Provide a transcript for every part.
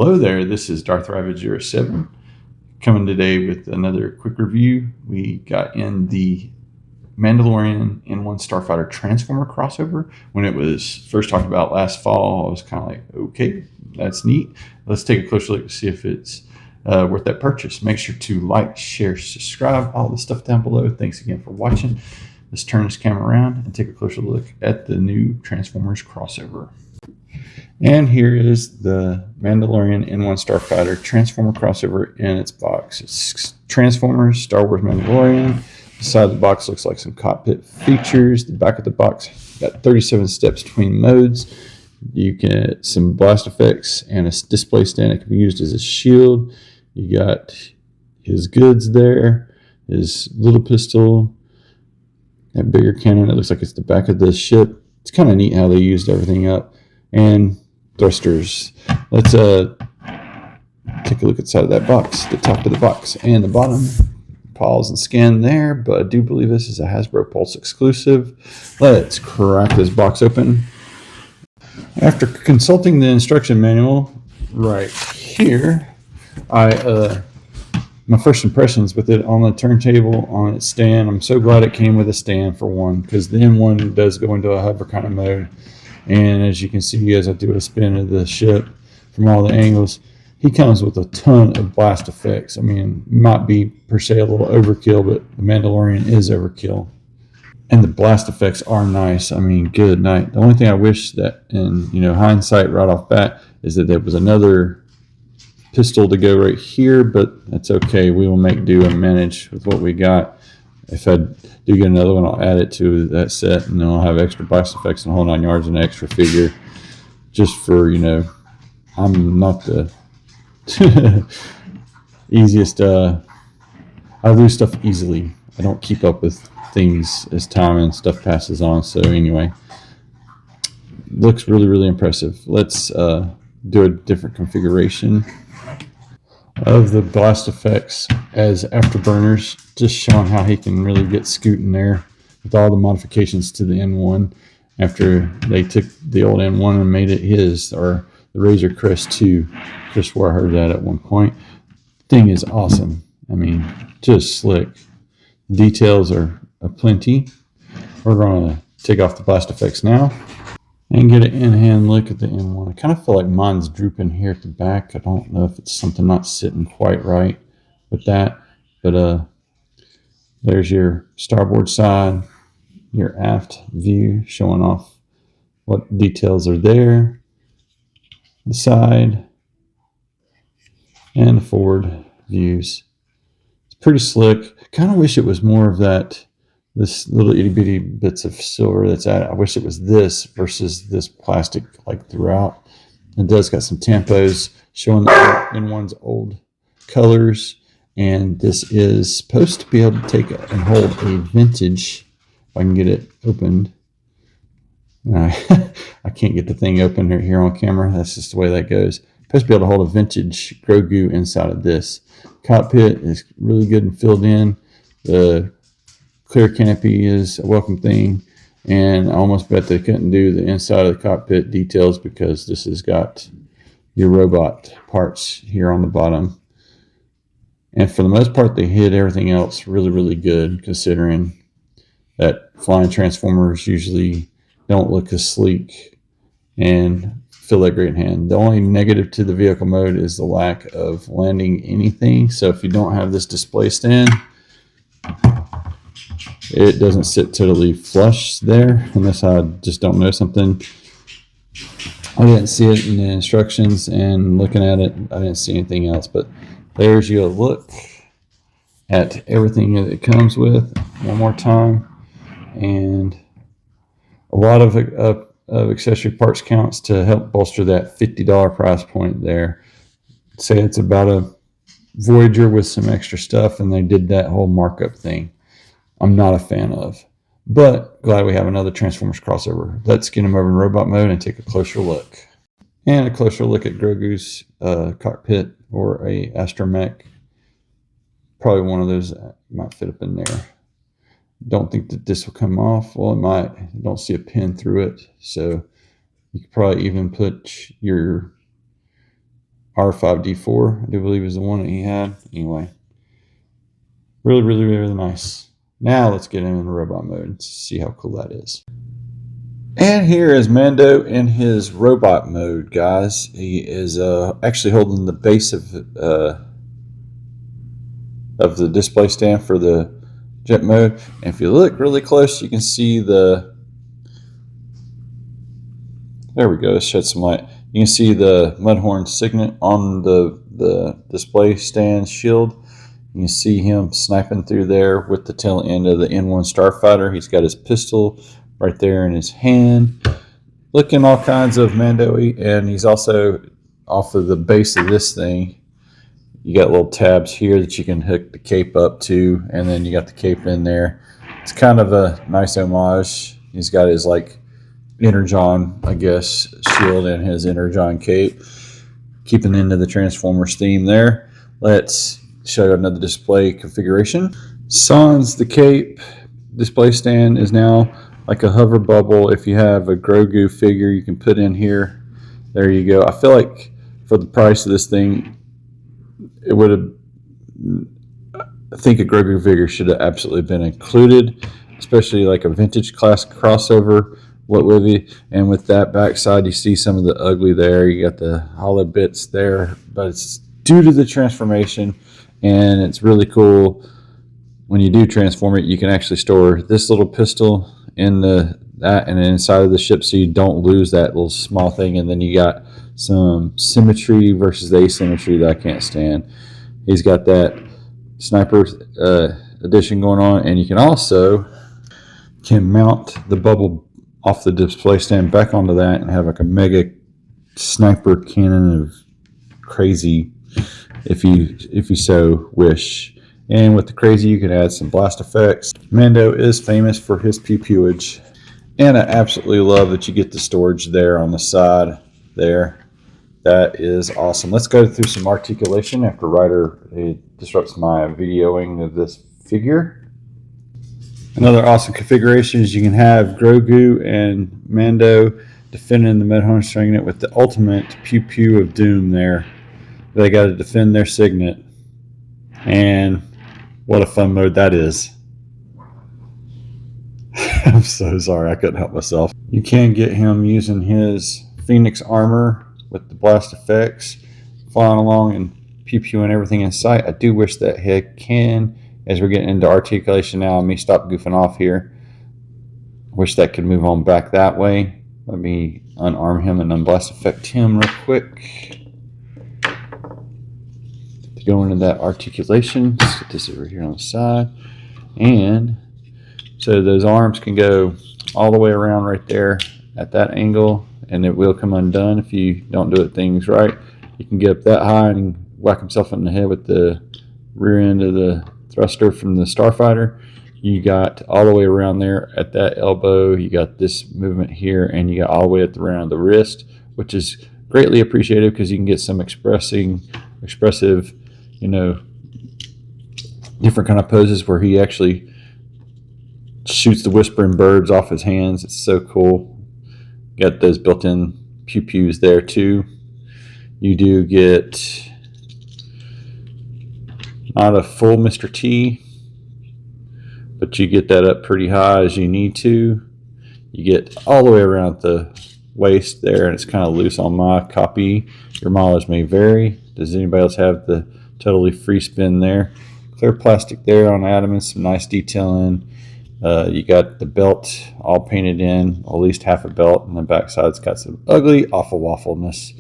Hello there, this is Darth Rabbit 07 coming today with another quick review. We got in the Mandalorian N1 Starfighter Transformer crossover. When it was first talked about last fall, I was kind of like, okay, that's neat. Let's take a closer look to see if it's worth that purchase. Make sure to like, share, subscribe, all the stuff down below. Thanks again for watching. Let's turn this camera around and take a closer look at the new Transformers crossover. And here is the Mandalorian N1 Starfighter Transformer crossover in its box. It's Transformers, Star Wars Mandalorian. The side of the box looks like some cockpit features. The back of the box got 37 steps between modes. You get some blast effects and a display stand that can be used as a shield. You got his goods there, his little pistol, that bigger cannon. It looks like it's the back of the ship. It's kind of neat how they used everything up. And thrusters. Let's take a look at the side of that box, the top of the box and the bottom. Pause and scan there, but I do believe this is a Hasbro Pulse exclusive. Let's crack this box open. After consulting the instruction manual right here, my first impressions with it on the turntable, on its stand, I'm so glad it came with a stand for one, because the N1 does go into a hover kind of mode. And as you can see, as I do a spin of the ship from all the angles, he comes with a ton of blast effects. I mean, might be per se a little overkill, but the Mandalorian is overkill. And the blast effects are nice. I mean, good night. The only thing I wish that, in hindsight right off bat, is that there was another pistol to go right here, but that's okay. We will make do and manage with what we got. If I do get another one, I'll add it to that set, and then I'll have extra blast effects and whole 9 yards and an extra figure. Just for, I'm not the easiest. I lose stuff easily. I don't keep up with things as time and stuff passes on. So anyway, looks really, really impressive. Let's do a different configuration of the blast effects as afterburners, just showing how he can really get scooting there with all the modifications to the N1 after they took the old N1 and made it his, or the Razor Crest 2. Just where I heard that at one point. Thing is awesome. I mean, just slick. Details are aplenty. We're going to take off the blast effects now and get an in-hand look at the N1. I kind of feel like mine's drooping here at the back. I don't know if it's something not sitting quite right with that. But there's your starboard side, your aft view showing off what details are there. The side and the forward views. It's pretty slick. Kind of wish it was more of that. This little itty bitty bits of silver that's at it. I wish it was this versus this plastic like throughout. It does got some tampos showing the N1's old colors, and this is supposed to be able to take and hold a vintage. If I can get it opened. I can't get the thing open here on camera. That's just the way that goes. Supposed to be able to hold a vintage Grogu inside of this. Cockpit is really good and filled in. The clear canopy is a welcome thing, and I almost bet they couldn't do the inside of the cockpit details because this has got your robot parts here on the bottom. And for the most part, they hid everything else really, really good, considering that flying Transformers usually don't look as sleek and feel that great in hand. The only negative to the vehicle mode is the lack of landing anything. So if you don't have this display stand, it doesn't sit totally flush there, unless I just don't know something. I didn't see it in the instructions, and looking at it, I didn't see anything else. But there's your look at everything that it comes with one more time, and a lot of accessory parts counts to help bolster that $50 price point there. Say it's about a Voyager with some extra stuff, and they did that whole markup thing. I'm not a fan of, but glad we have another Transformers crossover. Let's get him over in robot mode and take a closer look. And a closer look at Grogu's cockpit, or a astromech. Probably one of those might fit up in there. Don't think that this will come off. Well, it might. I don't see a pin through it, so you could probably even put your R5D4, I do believe is the one that he had. Anyway, really, really, really nice. Now let's get him in robot mode and see how cool that is. And here is Mando in his robot mode, guys. He is actually holding the base of the display stand for the jet mode. And if you look really close, you can see the... There we go. Let's shed some light. You can see the Mudhorn signet on the display stand shield. You can see him sniping through there with the tail end of the N1 Starfighter. He's got his pistol right there in his hand. Looking all kinds of Mando-y. And he's also off of the base of this thing. You got little tabs here that you can hook the cape up to. And then you got the cape in there. It's kind of a nice homage. He's got his like Energon, I guess, shield and his Energon cape. Keeping into the Transformers theme there. Let's show you another display configuration. Sans the cape display stand is now like a hover bubble. If you have a Grogu figure, you can put in here. There you go. I feel like for the price of this thing, it would have... I think a Grogu figure should have absolutely been included, especially like a vintage class crossover. What with you? And with that backside, you see some of the ugly there. You got the hollow bits there, but it's due to the transformation, and it's really cool. When you do transform it, you can actually store this little pistol in that and inside of the ship, so you don't lose that little small thing. And then you got some symmetry versus the asymmetry that I can't stand. He's got that sniper edition going on, and you can also mount the bubble off the display stand back onto that and have like a mega sniper cannon of crazy, if you so wish. And with the crazy, you can add some blast effects. Mando is famous for his pew-pewage, and I absolutely love that you get the storage there on the side there. That is awesome. Let's go through some articulation after Ryder disrupts my videoing of this figure. Another awesome configuration is you can have Grogu and Mando defending the Mudhorn signet with the ultimate pew-pew of doom there. They got to defend their signet. And what a fun mode that is. I'm so sorry, I couldn't help myself. You can get him using his Phoenix armor with the blast effects, flying along and pew-pewing everything in sight. I do wish that he can... As we're getting into articulation now, let me stop goofing off here. Wish that could move on back that way. Let me unarm him and unblast effect him real quick. To go into that articulation, let's get this over here on the side. And so those arms can go all the way around right there at that angle, and it will come undone if you don't do it things right. You can get up that high and whack himself in the head with the rear end of the thruster from the Starfighter. You got all the way around there at that elbow. You got this movement here, and you got all the way at the round of the wrist, which is greatly appreciated because you can get some expressive, you know, different kind of poses where he actually shoots the whispering birds off his hands. It's so cool. Got those built-in pew-pews there too. You do get not a full Mr. T, but you get that up pretty high as you need to. You get all the way around the waist there, and it's kind of loose on my copy. Your mileage may vary. Does anybody else have the totally free spin there? Clear plastic there on Adamant, some nice detailing. You got the belt all painted in, at least half a belt, and the backside's got some ugly, awful waffleness.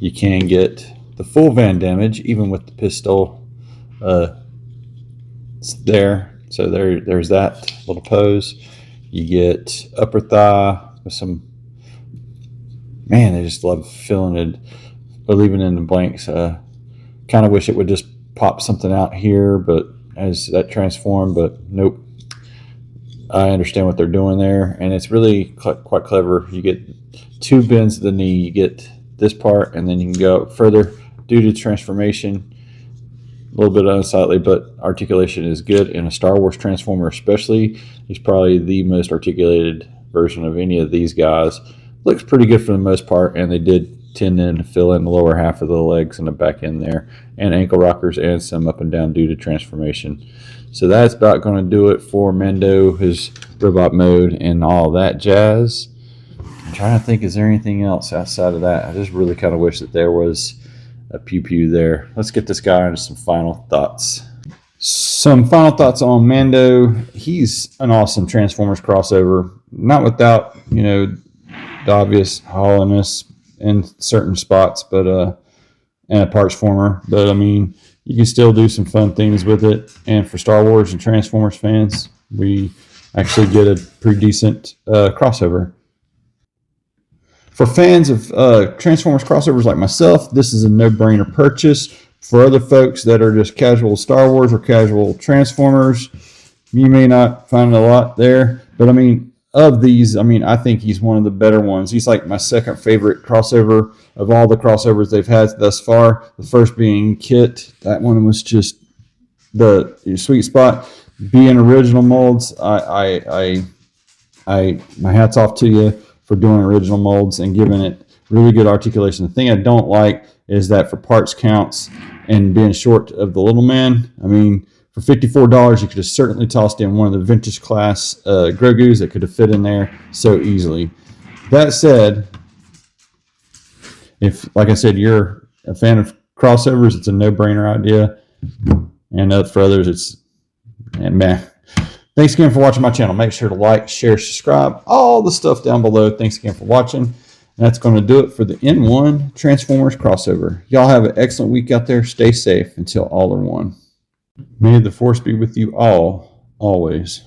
You can get the full Van damage, even with the pistol there. So there's that little pose. You get upper thigh with some... Man, I just love filling it, but leaving in the blanks. Kind of wish it would just pop something out here, but as that transform, but nope. I understand what they're doing there, and it's really quite clever. You get two bends of the knee. You get this part, and then you can go further due to transformation. A little bit unsightly, but articulation is good in a Star Wars Transformer especially. He's probably the most articulated version of any of these guys. looks pretty good for the most part, and they did tend to fill in the lower half of the legs and the back end there, and ankle rockers and some up and down due to transformation. So that's about going to do it for Mando, his robot mode, and all that jazz. I'm trying to think, is there anything else outside of that? I just really kind of wish that there was a pew pew there. Let's get this guy into some final thoughts. Some final thoughts on Mando. He's an awesome Transformers crossover, not without, the obvious hollowness in certain spots, but and a parts former. But I mean, you can still do some fun things with it. And for Star Wars and Transformers fans, we actually get a pretty decent crossover. For fans of Transformers crossovers like myself, this is a no-brainer purchase. For other folks that are just casual Star Wars or casual Transformers, you may not find a lot there. But I mean, of these, I think he's one of the better ones. He's like my second favorite crossover of all the crossovers they've had thus far. The first being Kit. That one was just the sweet spot. Being original molds, my hat's off to you for doing original molds and giving it really good articulation. The thing I don't like is that for parts counts and being short of the little man, for $54, you could have certainly tossed in one of the vintage class Grogu's that could have fit in there so easily. That said, if, like I said, you're a fan of crossovers, it's a no-brainer idea. And for others, meh. Thanks again for watching my channel. Make sure to like, share, subscribe, all the stuff down below. Thanks again for watching. And that's going to do it for the N1 Transformers crossover. Y'all have an excellent week out there. Stay safe until all are one. May the Force be with you all, always.